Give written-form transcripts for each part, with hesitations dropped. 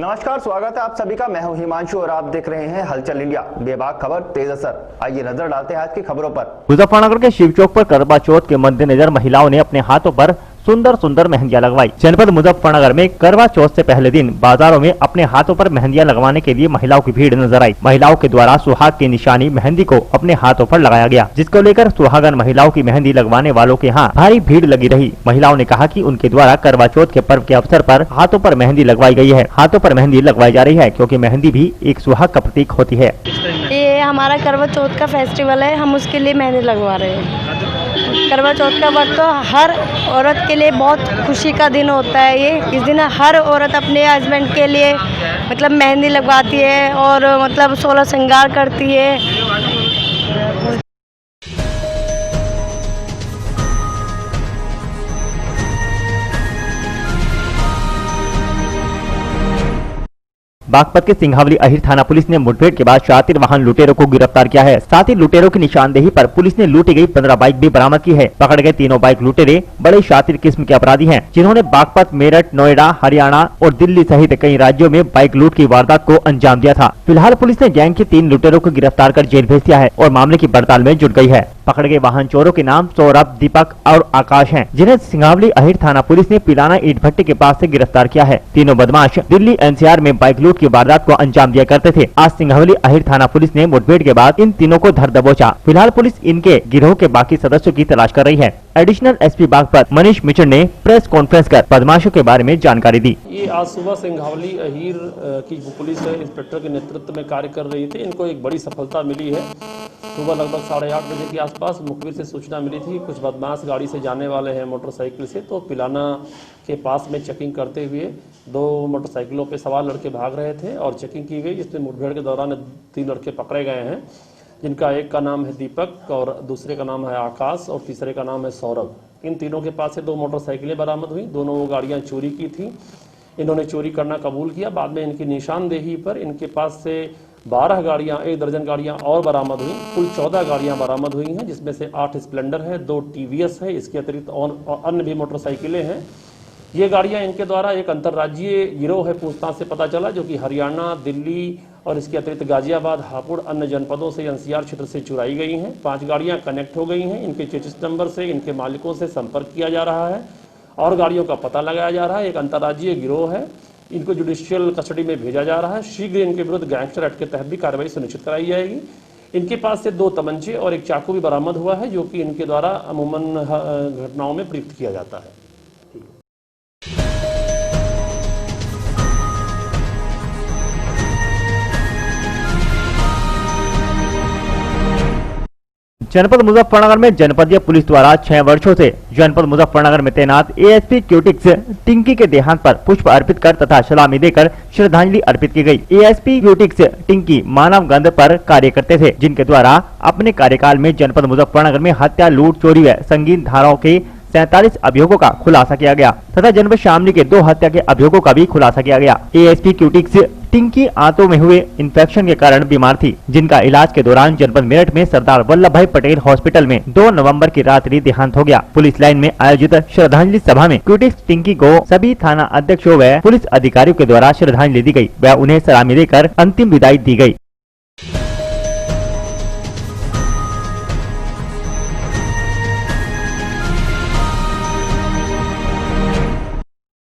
नमस्कार, स्वागत है आप सभी का। मैं हूं हिमांशु और आप देख रहे हैं हलचल इंडिया। बेबाक खबर तेज असर। आइए नजर डालते हैं आज की खबरों पर। मुजफ्फरनगर के शिव चौक पर करवा चौथ के मद्देनजर महिलाओं ने अपने हाथों पर सुंदर सुंदर मेहंदियां लगवाई। जनपद मुजफ्फरनगर में करवा चौथ से पहले दिन बाजारों में अपने हाथों पर मेहंदियां लगवाने के लिए महिलाओं की भीड़ नजर आई। महिलाओं के द्वारा सुहाग की निशानी मेहंदी को अपने हाथों पर लगाया गया, जिसको लेकर सुहागन महिलाओं की मेहंदी लगवाने वालों के यहाँ भारी भीड़ लगी रही। महिलाओं ने कहा कि उनके द्वारा करवा चौथ के पर्व के अवसर पर हाथों पर मेहंदी लगवाई गई है। हाथों पर मेहंदी लगवाई जा रही है क्योंकि मेहंदी भी एक सुहाग का प्रतीक होती है। ये हमारा करवा चौथ का फेस्टिवल है, हम उसके लिए मेहंदी लगवा रहे हैं। करवा चौथ का व्रत तो हर औरत के लिए बहुत खुशी का दिन होता है। ये इस दिन हर औरत अपने हस्बैंड के लिए मतलब मेहंदी लगवाती है और मतलब 16 श्रृंगार करती है। बागपत के सिंघावली अहिर थाना पुलिस ने मुठभेड़ के बाद शातिर वाहन लुटेरों को गिरफ्तार किया है। साथ ही लुटेरों की निशानदेही पर पुलिस ने लूटी गई 15 बाइक भी बरामद की है। पकड़ गए तीनों बाइक लुटेरे बड़े शातिर किस्म के अपराधी हैं, जिन्होंने बागपत, मेरठ, नोएडा, हरियाणा और दिल्ली सहित कई राज्यों में बाइक लूट की वारदात को अंजाम दिया था। फिलहाल पुलिस ने गैंग के 3 लुटेरों को गिरफ्तार कर जेल भेज दिया है और मामले की पड़ताल में जुट गई है। पकड़ गए वाहन चोरों के नाम सौरभ, दीपक और आकाश हैं, जिन्हें सिंघावली अहिर थाना पुलिस ने पिलाना ईंट भट्टी के पास से गिरफ्तार किया है। तीनों बदमाश दिल्ली एनसीआर में बाइक लूट की वारदात को अंजाम दिया करते थे। आज सिंघावली अहिर थाना पुलिस ने मुठभेड़ के बाद इन तीनों को धर दबोचा। फिलहाल पुलिस इनके गिरोह के बाकी सदस्यों की तलाश कर रही है। एडिशनल एसपी बागपत मनीष मिचर ने प्रेस कॉन्फ्रेंस कर बदमाशों के बारे में जानकारी दी। ये आज सुबह सिंघावली अहीर की पुलिस इंस्पेक्टर के नेतृत्व में कार्य कर रही थी। इनको एक बड़ी सफलता मिली है। सुबह लगभग 8:30 बजे के आसपास मुखबिर से सूचना मिली थी कुछ बदमाश गाड़ी से जाने वाले हैं मोटरसाइकिल से, तो पिलाना के पास में चेकिंग करते हुए 2 मोटरसाइकिलों पे सवार लड़के भाग रहे थे और चेकिंग की गई। जिसमें मुठभेड़ के दौरान 3 लड़के पकड़े गए हैं, जिनका एक का नाम है दीपक और दूसरे का नाम है आकाश और तीसरे का नाम है सौरभ। इन तीनों के पास से 2 मोटरसाइकिलें बरामद हुई। दोनों वो गाड़ियां चोरी की थी। इन्होंने चोरी करना कबूल किया। बाद में इनकी निशानदेही पर इनके पास से 12 गाड़ियां, 1 दर्जन गाड़ियां और बरामद हुई। कुल 14 गाड़ियां बरामद हुई हैं, जिसमें से 8 स्प्लेंडर है, 2 टीवीएस है, इसके अतिरिक्त और अन्य भी मोटरसाइकिलें हैं। ये गाड़ियां इनके द्वारा एक अंतर्राज्यीय गिरोह है पूछताछ से पता चला, जो कि हरियाणा, दिल्ली और इसके अतिरिक्त गाजियाबाद, हापुड़, अन्य जनपदों से एनसीआर क्षेत्र से चुराई गई हैं। 5 गाड़ियां कनेक्ट हो गई हैं। इनके चेचिस नंबर से इनके मालिकों से संपर्क किया जा रहा है और गाड़ियों का पता लगाया जा रहा है। एक अंतर्राज्यीय गिरोह है, इनको जुडिशियल कस्टडी में भेजा जा रहा है। शीघ्र इनके विरुद्ध गैंगस्टर एक्ट के तहत भी कार्रवाई सुनिश्चित कराई जाएगी। इनके पास से 2 तमंचे और एक चाकू भी बरामद हुआ है, जो कि इनके द्वारा अमूमन घटनाओं में प्रयुक्त किया जाता है। जनपद मुजफ्फरनगर में जनपदीय पुलिस द्वारा 6 वर्षों से जनपद मुजफ्फरनगर में तैनात एएसपी क्यूटिक्स टिंकी के देहांत पर पुष्प अर्पित कर तथा सलामी देकर श्रद्धांजलि अर्पित की गई। एएसपी क्यूटिक्स टिंकी मानव गंध पर कार्य करते थे, जिनके द्वारा अपने कार्यकाल में जनपद मुजफ्फरनगर में हत्या, लूट, चोरी व संगीन धाराओं के 47 अभियोगों का खुलासा किया गया तथा जनपद शामली के 2 हत्या के अभियोगों का भी खुलासा किया गया। एएसपी क्यूटिक्स टिंकी आंतों में हुए इन्फेक्शन के कारण बीमार थी, जिनका इलाज के दौरान जनपद मेरठ में सरदार वल्लभ भाई पटेल हॉस्पिटल में 2 नवंबर की रात्रि देहांत हो गया। पुलिस लाइन में आयोजित श्रद्धांजलि सभा में क्यूटिक्स टिंकी को सभी थाना अध्यक्षों व पुलिस अधिकारियों के द्वारा श्रद्धांजलि दी गई व उन्हें सलामी देकर अंतिम विदाई दी गई।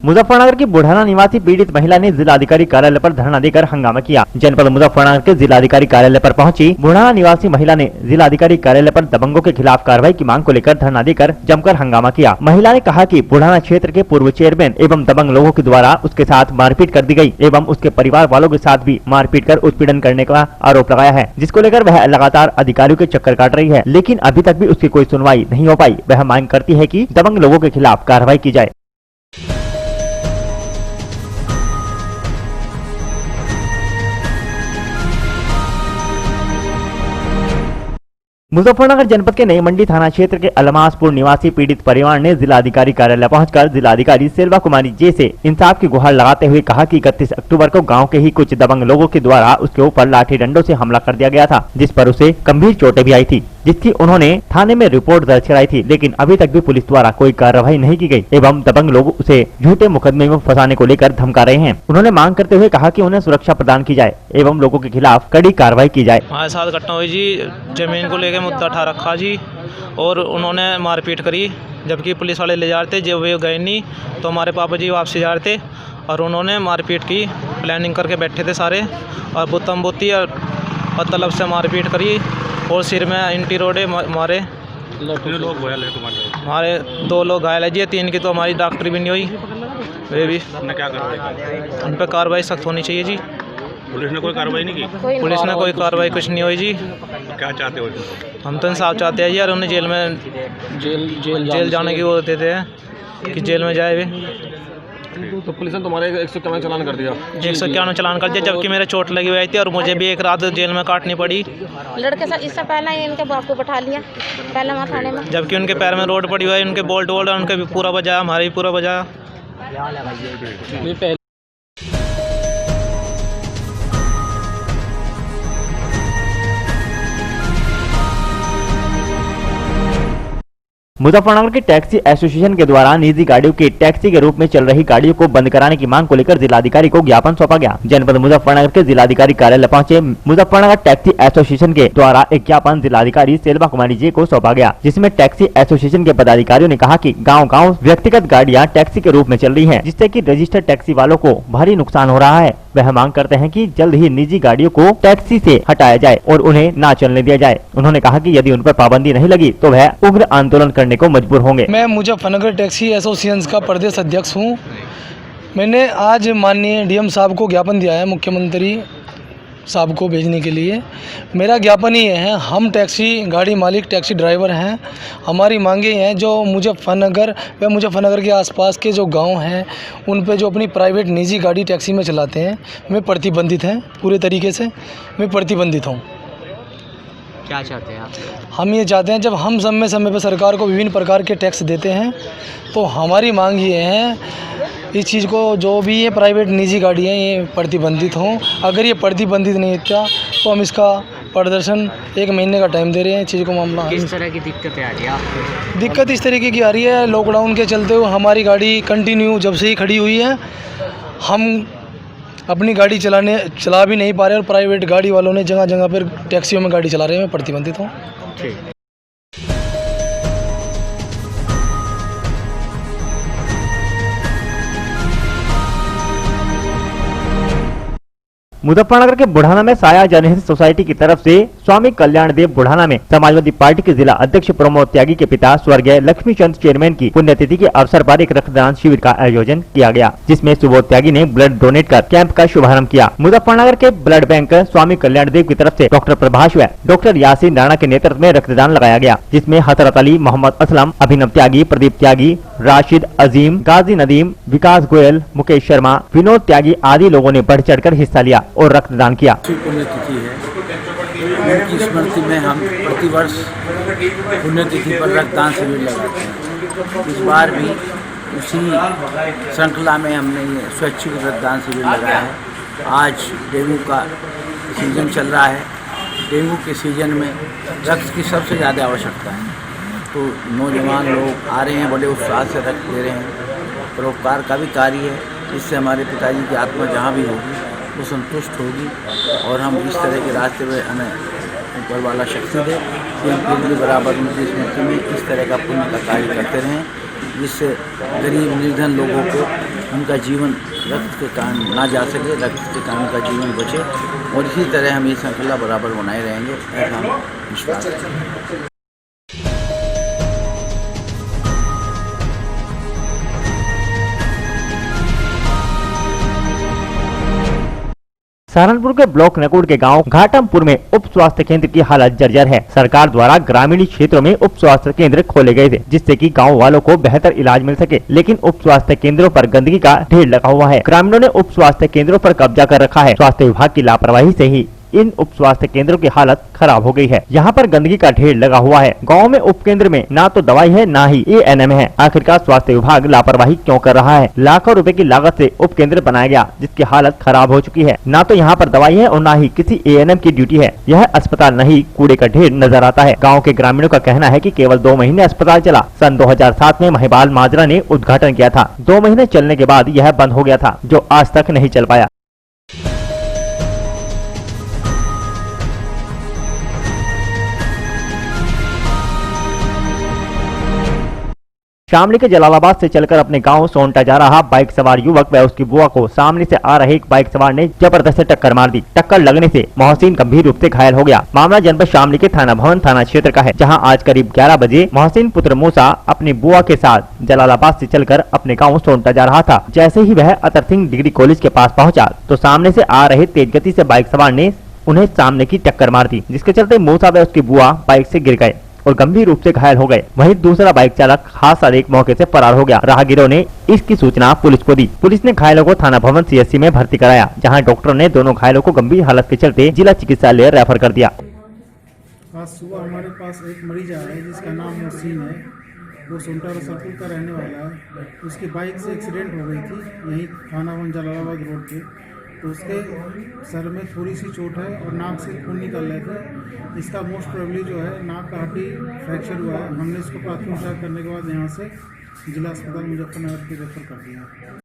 मुजफ्फरनगर की बुढ़ाना निवासी पीड़ित महिला ने जिलाधिकारी कार्यालय पर धरना देकर हंगामा किया। जनपद मुजफ्फरनगर के जिलाधिकारी कार्यालय पर पहुंची बुढ़ाना निवासी महिला ने जिलाधिकारी कार्यालय पर दबंगों के खिलाफ कार्रवाई की मांग को लेकर धरना देकर जमकर हंगामा किया। महिला ने कहा कि बुढ़ाना क्षेत्र के पूर्व चेयरमैन एवं दबंग लोगों के द्वारा उसके साथ मारपीट कर दी गई एवं उसके परिवार वालों के साथ भी मारपीट कर उत्पीड़न करने का आरोप लगाया है, जिसको लेकर वह लगातार अधिकारियों के चक्कर काट रही है, लेकिन अभी तक भी उसकी कोई सुनवाई नहीं हो पाई। वह मांग करती है कि दबंग लोगों के खिलाफ कार्रवाई की जाए। मुजफ्फरनगर जनपद के नई मंडी थाना क्षेत्र के अलमासपुर निवासी पीड़ित परिवार ने जिलाधिकारी कार्यालय पहुंचकर जिलाधिकारी सेल्वा कुमारी जे से इंसाफ की गुहार लगाते हुए कहा कि 31 अक्टूबर को गांव के ही कुछ दबंग लोगों के द्वारा उसके ऊपर लाठी डंडों से हमला कर दिया गया था, जिस पर उसे गंभीर चोटें भी आई थी, जिसकी उन्होंने थाने में रिपोर्ट दर्ज कराई थी, लेकिन अभी तक भी पुलिस द्वारा कोई कार्रवाई नहीं की गई एवं दबंग लोग उसे झूठे मुकदमे में फंसाने को लेकर धमका रहे हैं। उन्होंने मांग करते हुए कहा कि उन्हें सुरक्षा प्रदान की जाए एवं लोगों के खिलाफ कड़ी कार्रवाई की जाए। हमारे साथ घटना हुई जी, जमीन को लेकर मुद्दा उठा रखा जी और उन्होंने मारपीट करी, जबकि पुलिस वाले ले जा रहे थे। जब वे गए नहीं तो हमारे पापा जी वापसी जा रहे थे और उन्होंने मारपीट की, प्लानिंग करके बैठे थे सारे और बुतम बुत्ती और तलब से मारपीट करी और सिर में इंटी रोडे मारे। हमारे 2 लोग घायल है जी, 3 की तो हमारी डॉक्टरी भी नहीं हुई। वे भी क्या कार्रवाई उन पर कार्रवाई सख्त होनी चाहिए जी। पुलिस ने कोई कार्रवाई नहीं की? पुलिस ने कोई कार्रवाई कुछ नहीं हुई जी। क्या चाहते हो? हम तो इंसाफ चाहते हैं जी और उन्हें जेल जाने की वो देते हैं कि जेल में जाए वे। तो पुलिस ने तुम्हारे 151 चालान कर दिया? 151 चालान कर दिया, जबकि मेरे चोट लगी हुई थी और मुझे भी एक रात जेल में काटनी पड़ी। लड़के साथ इससे पहले ही इनके बाप को बैठा लिया पहले वहाँ थाने में, जबकि उनके पैर में रोड पड़ी हुई है, उनके बोल्ट वोल्ट उनके भी पूरा बजाया, हमारे भी पूरा बजाया। मुजफ्फरनगर के टैक्सी एसोसिएशन के द्वारा निजी गाड़ियों के टैक्सी के रूप में चल रही गाड़ियों को बंद कराने की मांग को लेकर जिलाधिकारी को ज्ञापन सौंपा गया। जनपद मुजफ्फरनगर के जिलाधिकारी कार्यालय पहुंचे मुजफ्फरनगर टैक्सी एसोसिएशन के द्वारा एक ज्ञापन जिलाधिकारी सेल्वा कुमारी जी को सौंपा गया, जिसमें टैक्सी एसोसिएशन के पदाधिकारियों ने कहा कि गाँव-गाँव व्यक्तिगत गाड़ियाँ टैक्सी के रूप में चल रही है, जिससे की रजिस्टर्ड टैक्सी वालों को भारी नुकसान हो रहा है। वह मांग करते हैं कि जल्द ही निजी गाड़ियों को टैक्सी से हटाया जाए और उन्हें ना चलने दिया जाए। उन्होंने कहा कि यदि उन पर पाबंदी नहीं लगी तो वह उग्र आंदोलन करने को मजबूर होंगे। मैं मुजफ्फरनगर टैक्सी एसोसिएशन का प्रदेश अध्यक्ष हूं। मैंने आज माननीय डीएम साहब को ज्ञापन दिया है, मुख्यमंत्री साहब को भेजने के लिए। मेरा ज्ञापन ये है, हम टैक्सी गाड़ी मालिक टैक्सी ड्राइवर हैं। हमारी मांगे हैं जो मुजफ्फरनगर व मुजफ्फरनगर के आसपास के जो गांव हैं उन पे जो अपनी प्राइवेट निजी गाड़ी टैक्सी में चलाते हैं, वे प्रतिबंधित हैं, पूरे तरीके से मैं प्रतिबंधित हूँ। क्या चाहते हैं आप? हम ये चाहते हैं, जब हम समय पर सरकार को विभिन्न प्रकार के टैक्स देते हैं तो हमारी मांग ये है इस चीज़ को, जो भी ये प्राइवेट निजी गाड़ियाँ ये प्रतिबंधित हों। अगर ये प्रतिबंधित नहीं होता तो हम इसका प्रदर्शन 1 महीने का टाइम दे रहे हैं। चीज़ को मामला किस तरह की दिक्कतें आ रही है आपको? दिक्कत इस तरीके की आ रही है, लॉकडाउन के चलते हुए हमारी गाड़ी कंटिन्यू जब से ही खड़ी हुई है, हम अपनी गाड़ी चला भी नहीं पा रहे और प्राइवेट गाड़ी वालों ने जगह जगह पर टैक्सियों में गाड़ी चला रहे हैं। मैं प्रतिबंधित हूँ। ठीक। मुजफ्फरनगर के बुढ़ाना में साया जनहित सोसाइटी की तरफ से स्वामी कल्याण देव बुढ़ाना में समाजवादी पार्टी के जिला अध्यक्ष प्रमोद त्यागी के पिता स्वर्गीय लक्ष्मी चंद चेयरमैन की पुण्यतिथि के अवसर पर एक रक्तदान शिविर का आयोजन किया गया, जिसमें सुबोध त्यागी ने ब्लड डोनेट कर कैंप का शुभारंभ किया। मुजफ्फरनगर के ब्लड बैंक स्वामी कल्याण देव की तरफ से डॉक्टर प्रभाष व डॉक्टर यासीन राणा के नेतृत्व में रक्तदान लगाया गया, जिसमें हसरत अली, मोहम्मद असलम, अभिनव त्यागी, प्रदीप त्यागी, राशिद अजीम, गाजी नदीम, विकास गोयल, मुकेश शर्मा, विनोद त्यागी आदि लोगों ने बढ़ चढ़कर हिस्सा लिया और रक्तदान किया। पुण्यतिथि है, उनकी स्मृति में हम प्रतिवर्ष पुण्यतिथि पर रक्तदान शिविर लगाते हैं। इस बार भी उसी श्रृंखला में हमने ये स्वैच्छिक रक्तदान शिविर लगाया है। आज डेंगू का सीज़न चल रहा है। डेंगू के सीज़न में रक्त की सबसे ज़्यादा आवश्यकता है, तो नौजवान लोग आ रहे हैं, बड़े उत्साह से रक्त दे रहे हैं। परोपकार का भी कार्य है, इससे हमारे पिताजी की आत्मा जहाँ भी होगी वो संतुष्ट होगी और हम इस तरह के रास्ते में हमें ऊपर वाला शक्ति दे कि हम फिर भी बराबर उनकी स्मृति में इस तरह का पुण्य का कार्य करते रहें, जिससे गरीब निर्धन लोगों को उनका जीवन रक्त के कारण ना जा सके, रक्त के कारण उनका जीवन बचे और इसी तरह हम ये श्रृंखला बराबर बनाए रहेंगे, ऐसा हम विश्वास करें। सहारनपुर के ब्लॉक नकुड़ के गांव घाटमपुर में उप स्वास्थ्य केंद्र की हालत जर्जर है। सरकार द्वारा ग्रामीण क्षेत्रों में उप स्वास्थ्य केंद्र खोले गए थे, जिससे कि गांव वालों को बेहतर इलाज मिल सके, लेकिन उप स्वास्थ्य केंद्रों पर गंदगी का ढेर लगा हुआ है। ग्रामीणों ने उप स्वास्थ्य केंद्रों पर कब्जा कर रखा है। स्वास्थ्य विभाग की लापरवाही से ही इन उप स्वास्थ्य केंद्रों की हालत खराब हो गई है। यहाँ पर गंदगी का ढेर लगा हुआ है। गाँव में उप केंद्र में ना तो दवाई है ना ही ANM है। आखिरकार स्वास्थ्य विभाग लापरवाही क्यों कर रहा है? लाखों रुपए की लागत से उप केंद्र बनाया गया जिसकी हालत खराब हो चुकी है। ना तो यहाँ पर दवाई है और ना ही किसी ANM की ड्यूटी है। यह अस्पताल नहीं कूड़े का ढेर नजर आता है। गाँव के ग्रामीणों का कहना है कि केवल 2 महीने अस्पताल चला। सन 2007 में महिपाल माजरा ने उद्घाटन किया था। 2 महीने चलने के बाद यह बंद हो गया था, जो आज तक नहीं चल पाया। शामली के जलालाबाद से चलकर अपने गांव सोनटा जा रहा बाइक सवार युवक व उसकी बुआ को सामने से आ रहे एक बाइक सवार ने जबरदस्त टक्कर मार दी। टक्कर लगने से मोहसिन गंभीर रूप से घायल हो गया। मामला जनपद शामली के थाना भवन थाना क्षेत्र का है, जहां आज करीब 11 बजे मोहसिन पुत्र मूसा अपनी बुआ के साथ जलालाबाद से चलकर अपने गाँव सोनटा जा रहा था। जैसे ही वह अतर सिंह डिग्री कॉलेज के पास पहुँचा तो सामने से आ रहे तेज गति से बाइक सवार ने उन्हें सामने की टक्कर मार दी, जिसके चलते मूसा व उसकी बुआ बाइक से गिर गए और गंभीर रूप से घायल हो गए। वहीं दूसरा बाइक चालक हादसा देख मौके से फरार हो गया। राहगीरों ने इसकी सूचना पुलिस को दी। पुलिस ने घायलों को थाना भवन CHC में भर्ती कराया, जहां डॉक्टरों ने दोनों घायलों को गंभीर हालत के चलते जिला चिकित्सालय रेफर कर दिया। आज सुबह हमारे पास एक मरीज आया है जिसका नाम मोहसिन है। वो सोनटा रसलपुर का रहने वाला है। उसकी बाइक से एक्सीडेंट हो गई थी यहीं थाना भवन जलालाबाद रोड पे। तो उसके सर में थोड़ी सी चोट है और नाक से खून निकल रहे थे। इसका मोस्ट प्रोबेबली जो है नाक का हड्डी फ्रैक्चर हुआ है। हमने इसको प्राथमिक उपचार करने के बाद यहाँ से जिला अस्पताल मुजफ्फरनगर के रेफर कर दिया।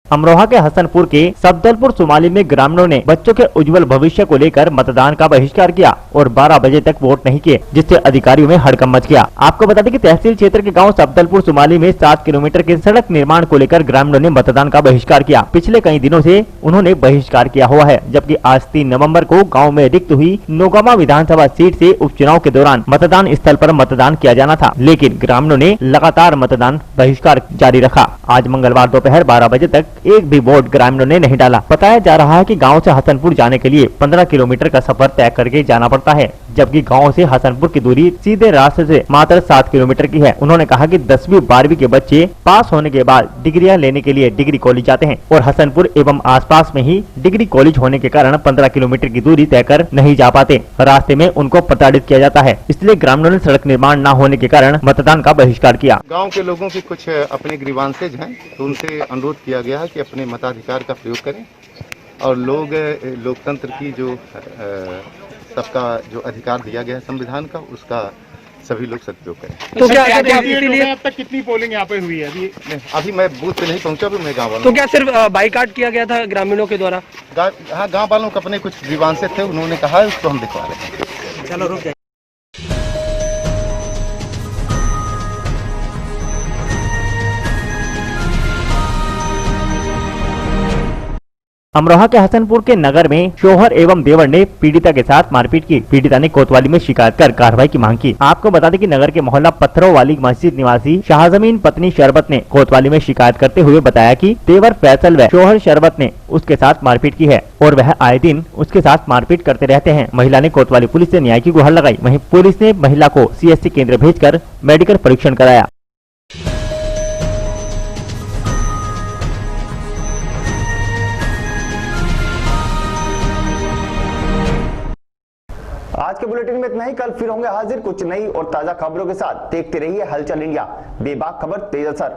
अमरोहा के हसनपुर के सफदलपुर सुमाली में ग्रामीणों ने बच्चों के उज्जवल भविष्य को लेकर मतदान का बहिष्कार किया और 12 बजे तक वोट नहीं किए, जिससे अधिकारियों में हड़कंप मच गया। आपको बता दें कि तहसील क्षेत्र के गांव सफदलपुर सुमाली में 7 किलोमीटर के सड़क निर्माण को लेकर ग्रामीणों ने मतदान का बहिष्कार किया। पिछले कई दिनों से उन्होंने बहिष्कार किया हुआ है, जबकि आज 3 नवम्बर को गाँव में रिक्त हुई नौगामा विधानसभा सीट से उपचुनाव के दौरान मतदान स्थल पर मतदान किया जाना था, लेकिन ग्रामीणों ने लगातार मतदान बहिष्कार जारी रखा। आज मंगलवार दोपहर 12 बजे तक एक भी वोट ग्रामीणों ने नहीं डाला। बताया जा रहा है कि गांव से हसनपुर जाने के लिए 15 किलोमीटर का सफर तय करके जाना पड़ता है, जबकि गांव से हसनपुर की दूरी सीधे रास्ते से मात्र 7 किलोमीटर की है। उन्होंने कहा कि 10वीं 12वीं के बच्चे पास होने के बाद डिग्रियां लेने के लिए डिग्री कॉलेज जाते हैं और हसनपुर एवं आसपास में ही डिग्री कॉलेज होने के कारण 15 किलोमीटर की दूरी तय कर नहीं जा पाते। रास्ते में उनको प्रताड़ित किया जाता है, इसलिए ग्रामीणों ने सड़क निर्माण न होने के कारण मतदान का बहिष्कार किया। गाँव के लोगों की कुछ अपने ग्रीवांसेज हैं, तो उनसे अनुरोध किया गया है कि अपने मताधिकार का प्रयोग करें और लोकतंत्र की जो सबका जो अधिकार दिया गया है संविधान का, उसका सभी लोग सदुपयोग करें। तो क्या इसीलिए अब तक कितनी पोलिंग यहाँ पे हुई है? अभी मैं बूथ पे नहीं पहुंचा, भी मैं गाँव वालों। तो क्या सिर्फ बाइकाट किया गया था ग्रामीणों के द्वारा? हाँ, गाँव वालों को अपने कुछ ग्रीवांसेज थे, उन्होंने कहा है, उसको हम दिखवा रहे हैं। चलो रुक जाइए। अमरोहा के हसनपुर के नगर में शोहर एवं देवर ने पीड़िता के साथ मारपीट की। पीड़िता ने कोतवाली में शिकायत कर कार्रवाई की मांग की। आपको बता दें कि नगर के मोहल्ला पत्थरों वाली मस्जिद निवासी शाहजमीन पत्नी शरबत ने कोतवाली में शिकायत करते हुए बताया कि देवर फैसल व शोहर शरबत ने उसके साथ मारपीट की है और वह आए दिन उसके साथ मारपीट करते रहते हैं। महिला ने कोतवाली पुलिस से न्याय की गुहार लगाई। वहीं पुलिस ने महिला को CHC केंद्र भेजकर मेडिकल परीक्षण कराया। आज के बुलेटिन में इतना ही। कल फिर होंगे हाजिर कुछ नई और ताजा खबरों के साथ। देखते रहिए हलचल इंडिया, बेबाक खबर तेज असर।